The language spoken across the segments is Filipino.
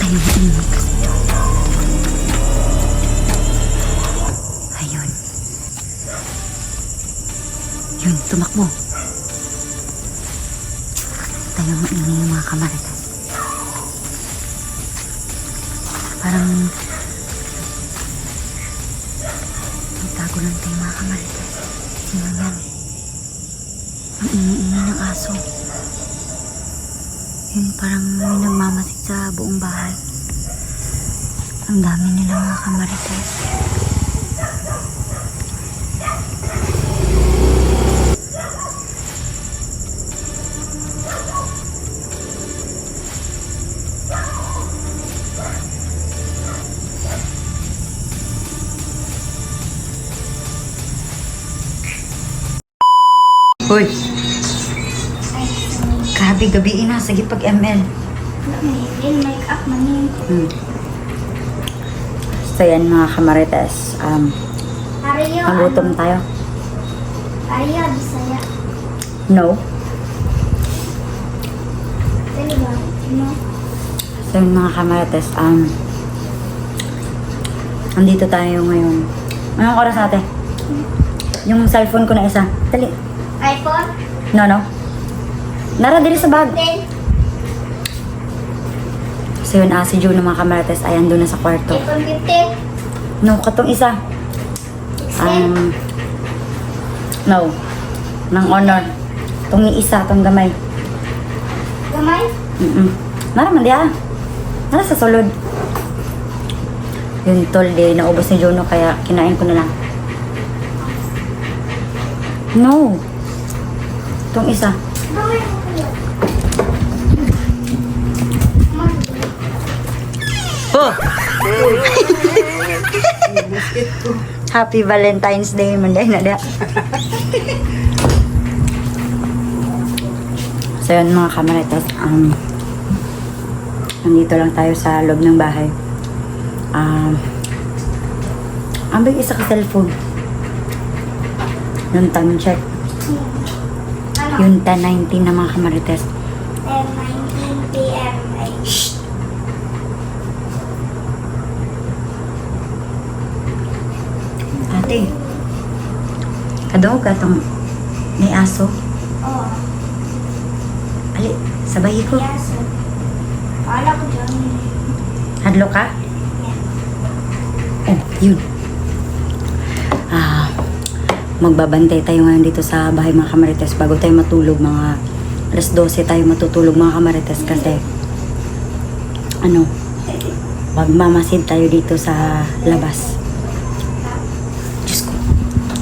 tayong maingay kasi ito. Ayun. Yun, tumakbo. Tayong maingay yung mga kamaritas. Parang nagtago lang tayo mga kamaritas. Sino yan? Ang ingay-ingay ng aso. Yun, parang may nagmamasid sa buong bahay. Ang dami nila mga kamarites. Hoy! Grabe, gabi na. Sige pag ML. Make up money. So yan mga kamarites. Ariyo. Magutom tayo. Ariyo, Bisaya. No. Talaga? No? So yun mga kamarites. Andito tayo ngayon. Anong oras natin? Yung cellphone ko na isa. Dali. iPhone? No. Nara, dili sa bag. 10. So yun, si Juno mga kamarites ay andun na sa kwarto. iPhone 15. No, katong isa. 16. No. Nang honor. Itong isa, itong gamay. Gamay? Nara man diya. Nara sa sulod. Yun tol, naubos ni Juno kaya kinain ko na lang. No. Itong isa. Gamay mo kayo. Oh! Happy Valentine's Day, Monday na dia. So yun mga kamaritas, nandito lang tayo sa loob ng bahay. Ang big isa ka cellphone. Yung time check. Ano? Yung 10:19 na mga kamaritas. 10:19 p.m. Ay, Ate, kadaw ka itong may aso. oh. Ali, sabay ko. Yes. Kala ko dyan. Hadlo ka? Yeah. Oh, yun. Magbabantay tayo ngayon dito sa bahay mga kamarites bago tayo matulog. Mga alas 12 tayo matutulog mga kamarites kasi magmamasid tayo dito sa labas. Diyos ko.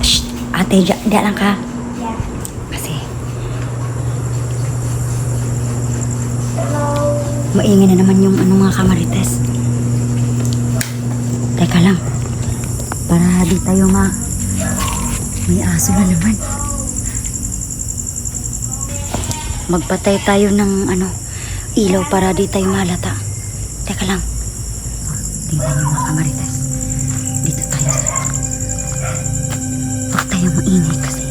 Shh! Ate, diyan lang ka. Yeah. Kasi Hello. maingay na naman yung mga kamarites. Teka lang. Para di tayo may aso na naman. Magpatay tayo ng ilaw para di tayo malata. Teka lang. Tingnan niyo mga kamarites. Dito tayo sa... Huwag tayo maingay kasi.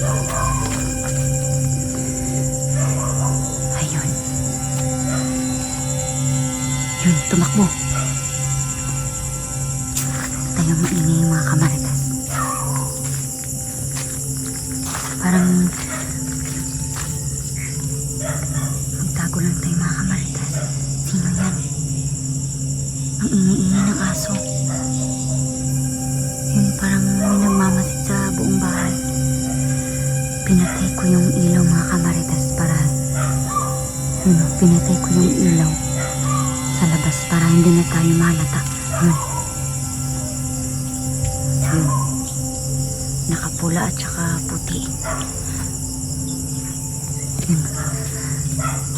Ayun. Yun, tumakbo. Huwag tayo maingay mga kamarites. Parang magtago lang tayo mga kamarites. Sino yan? Ang ingay-ingay ng aso. Yun, parang may nagmamasid sa buong bahay. Pinatay ko yung ilaw mga kamarites para pinatay ko yung ilaw sa labas para hindi na tayo malata. Yun. Nakapula at saka puti. Yun.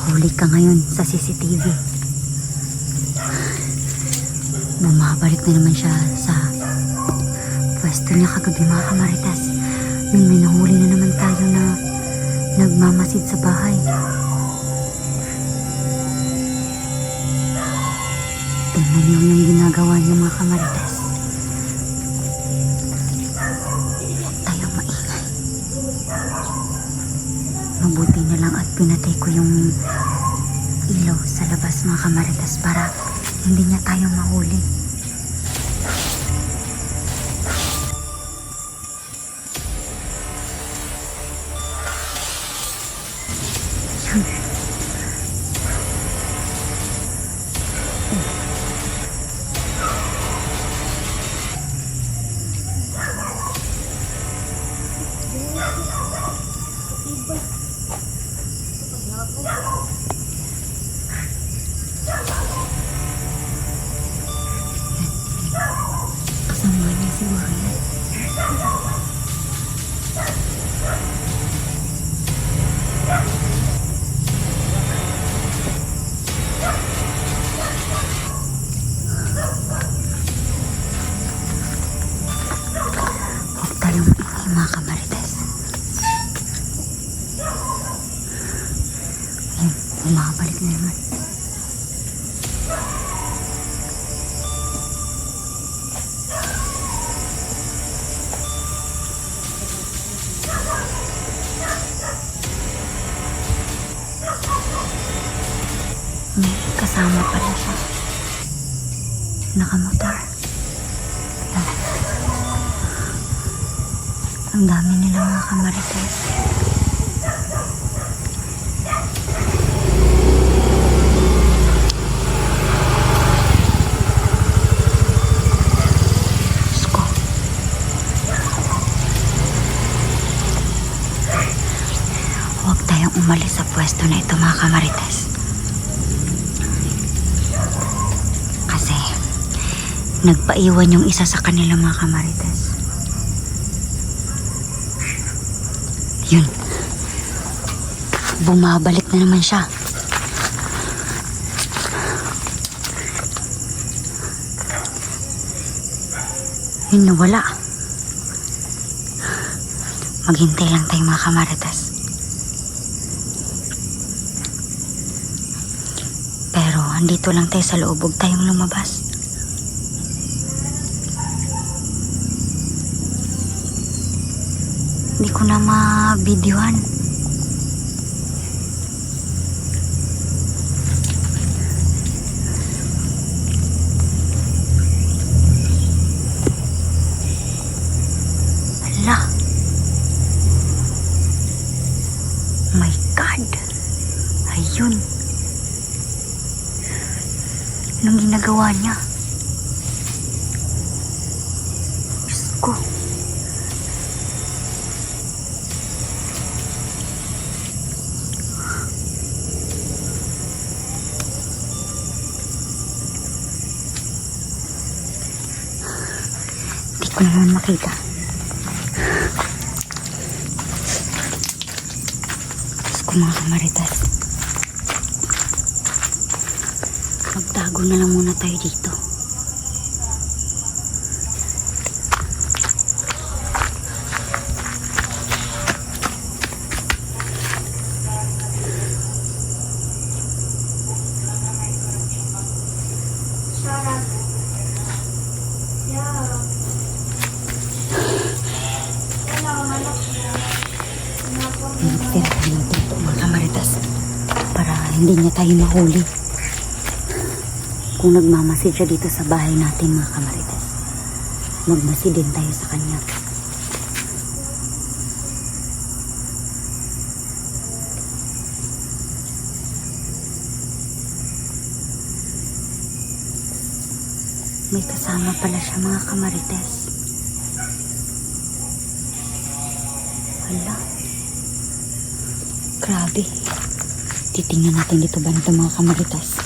Huli ka ngayon sa CCTV. Bumabalik na naman siya sa pwesto niya kagabi mga kamaritas. Yun, may nahuli na naman tayo na nagmamasid sa bahay. Tingnan niyo yung ginagawa niya mga kamaritas. Huwag tayong maingay. Mabuti na lang at pinatay ko yung ilaw sa labas mga kamaritas para hindi niya tayo mahuli. Yun. Kasama niya siguro yan. Huwag tayong maingay mga kamarites. Ayun, bumabalik na naman. May kasama pala siya. Nakamotor. Ayan. Ang dami nila mga kamarites. Diyos ko. Huwag tayong umalis sa pwesto na ito mga kamarites. Nagpaiwan yung isa sa kanila mga kamarites. Yun. Bumabalik na naman siya. Yun, nawala. Maghintay lang tayo mga kamarites. Pero andito lang tayo sa loob, huwag tayong lumabas. Hindi ko na ma-videohan. Hala. My God. Ayun. Anong ginagawa niya? Diyos ko. Ko naman makita. Diyos ko mga kamarites. Magtago na lang muna tayo dito. Sirahan natin ito mga kamarites para hindi niya tayo mahuli kung nagmamasid siya dito sa bahay natin mga kamarites. Magmasid din tayo sa kanya. May kasama pala siya mga kamarites. Hala. Grabe. Titingnan natin dito ba nito mga kamarites.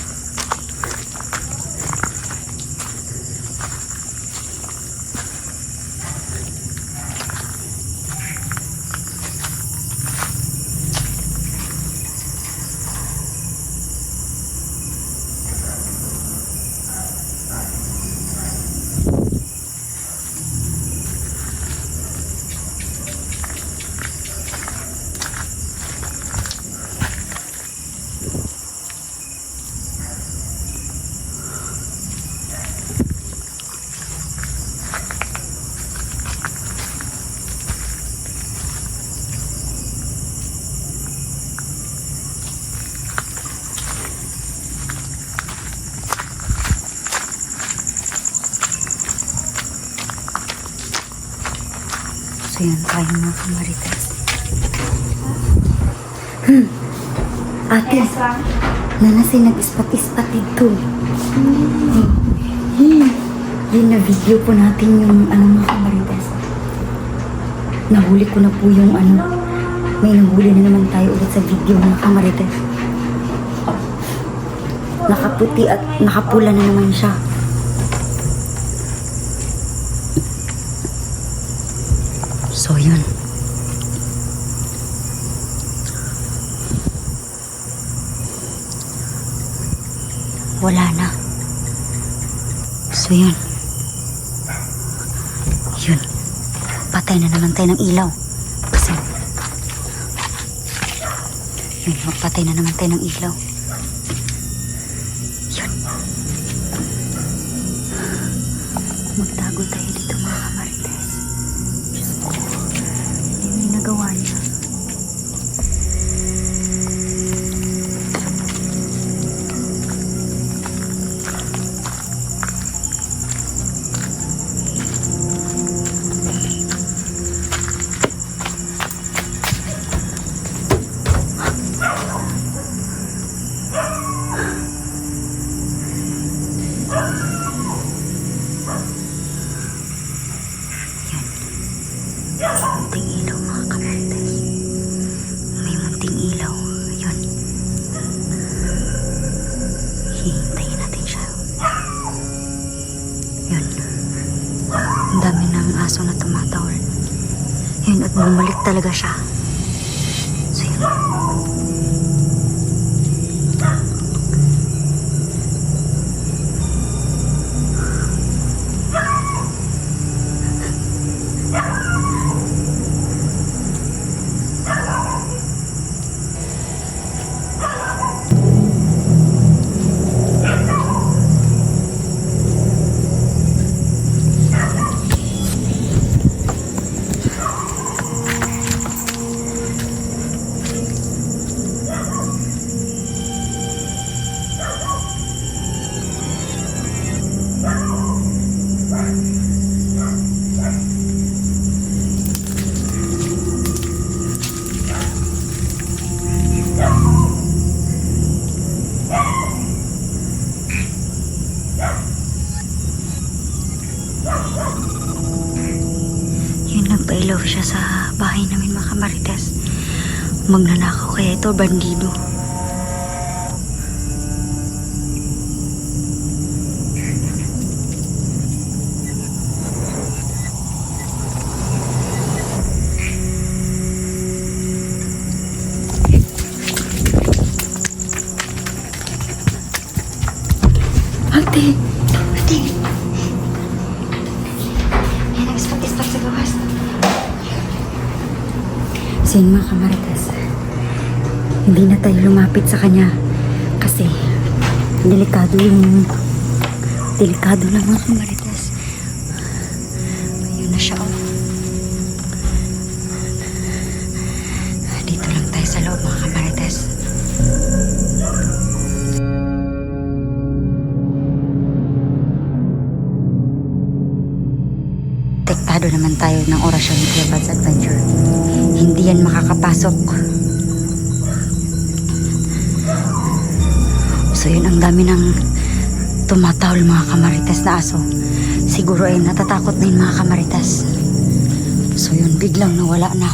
So yun tayo mga kamarites. Ate, Yes, ma'am. nanasi nag-ispat-ispat dito. Yun na video po natin yung mga kamarites. Nahuli ko na po yung may nahuli na naman tayo ulit sa video mga kamarites. Nakaputi at nakapula na naman siya. So yun. Wala na. So yun. Yun. Patay na naman tayo ng ilaw. Kasi yun, magpatay na naman tayo ng ilaw. Yun. Magtago tayo dito mga kamarites. Diyos ko. Yun yung nagawa niya. Munting ilaw mga kamarites. May munting ilaw. Yun. Hihintayin natin siya. Yun. Ang dami ng aso na tumatawal. Yun, at bumalik talaga siya. So yun. Yun, nagpailaw siya sa bahay namin mga kamarites. Magnanakaw kaya ito, bandido. Ate! Ate! Yan, nag-ispat-ispat sa gawas. So yun mga kamarites, hindi na tayo lumapit sa kanya kasi delikado na mga kamarites. Ayun na siya, oh. Dito lang tayo sa loob mga kamarites. Tektado naman tayo ng orasyon ni Kuya Bad's Adventure. Hindi yan makakapasok. So yun, ang dami ng tumatawal mga kamarites na aso. Siguro ay natatakot na yung mga kamarites. So yun, biglang nawala na.